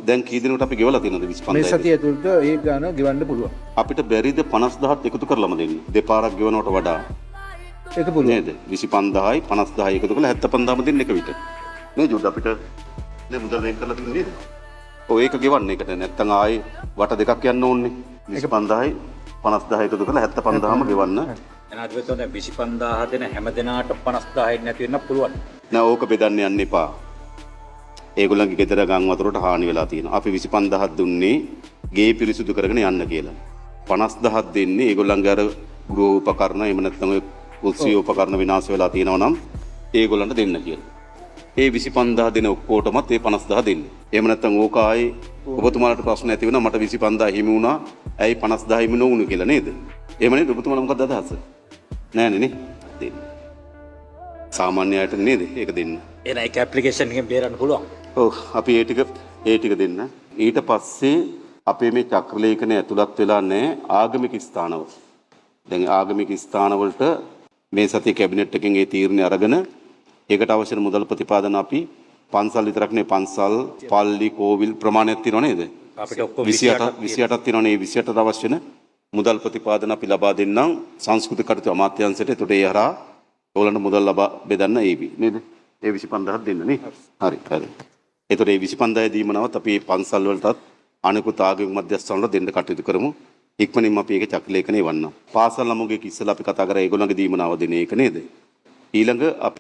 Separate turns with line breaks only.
දැන් කී දිනකට අපි ගෙවලා තියෙනවද 25000?
මේ සතිය ඇතුළත ඒ ගාන ගෙවන්න පුළුවන්.
අපිට බැරිද 50000ත් එකතු කරලම දෙන්න? දෙපාරක් ගෙවනවට වඩා
ඒක පුළුවන්
නේද? 25000යි 50000යි එකතු කරලා 75000ම දෙන්න එක විතර. නේද? ජොඩ අපිට නේ මුදල් වෙන් කරලා තියෙන නේද? ඔය ඒක ගෙවන්න එකට නැත්තම් ආයේ වට දෙකක් යන්න ඕනේ. 25000යි 50000 එකතු කරලා 75000ම ගෙවන්න.
එනාට වෙතොත් 25000 දෙන හැම දිනාට 50000 නැති වෙන්න පුළුවන්.
නෑ ඕක බෙදන්න යන්න එපා. ඒගොල්ලන්ගේ ගෙදර ගම් වතුරට හානි වෙලා තියෙනවා. අපි 25000ක් දුන්නේ ගේ පිරිසුදු කරගෙන යන්න කියලා. 50000ක් දෙන්නේ ඒගොල්ලන්ගේ අර ගෘහ උපකරණ එහෙම නැත්නම් ඔය කුස්සිය උපකරණ විනාශ වෙලා තියෙනවා නම් ඒගොල්ලන්ට දෙන්න කියලා. ඒ 25000 දෙන ඔක්කොටමත් ඒ 50000 දෙන්නේ. එහෙම නැත්නම් ඕක ආයේ ඔබතුමාලට ප්‍රශ්න ඇති වෙනවා මට 25000 හිමි වුණා. ඇයි 50000 හිමි නොවුණු කියලා නේද? එහෙම නේද ඔබතුමාලා මොකක්ද අදහස? නෑනේ නේ. දෙන්න. සාමාන්‍ය අයට නේද? ඒක දෙන්න.
එහෙනම් ඒක ඇප්ලිකේෂන් එකෙන් බේරන්න පුළුවන්.
ඔව් අපි ඒ ටික දෙන්න. ඊට පස්සේ අපේ මේ චක්‍රලේඛනය ඇතුළත් වෙලා නැහැ ආගමික ස්ථානවල. දැන් ආගමික ස්ථානවලට මේ සතිය කැබිනට් එකෙන් ඒ තීරණය අරගෙන ඒකට අවශ්‍ය මුදල් ප්‍රතිපාදන අපි පන්සල් විතරක් නෙවෙයි පන්සල්, පල්ලි, කෝවිල් ප්‍රමාණයක් තියෙනව නේද?
අපිට ඔක්කොම
28ක් තියෙනවනේ. මේ 28ට අවශ්‍ය වෙන මුදල් ප්‍රතිපාදන අපි ලබා දෙන්නම් සංස්කෘතික කටයුතු අමාත්‍යාංශයට. ඒකට ඒ හරහා ඕලන්ට මුදල් ලබා බෙදන්න ඒවි නේද? ඒ 25000ක් දෙන්න නේ. හරි. ඒතකොට මේ 25000 දීමනවත් අපි පන්සල් වලටත් අනිකුත් ආගමික මධ්‍යස්ථාන වල දෙන්න කටයුතු කරමු. ඉක්මනින්ම අපි ඒක චක්‍රලේඛනේ වන්නම්. පාසල් ළමුගේ ඉස්සෙල්ලා අපි කතා කරා ඒගොල්ලන්ගේ දීමනාව දෙන එක නේද? ඊළඟ අපි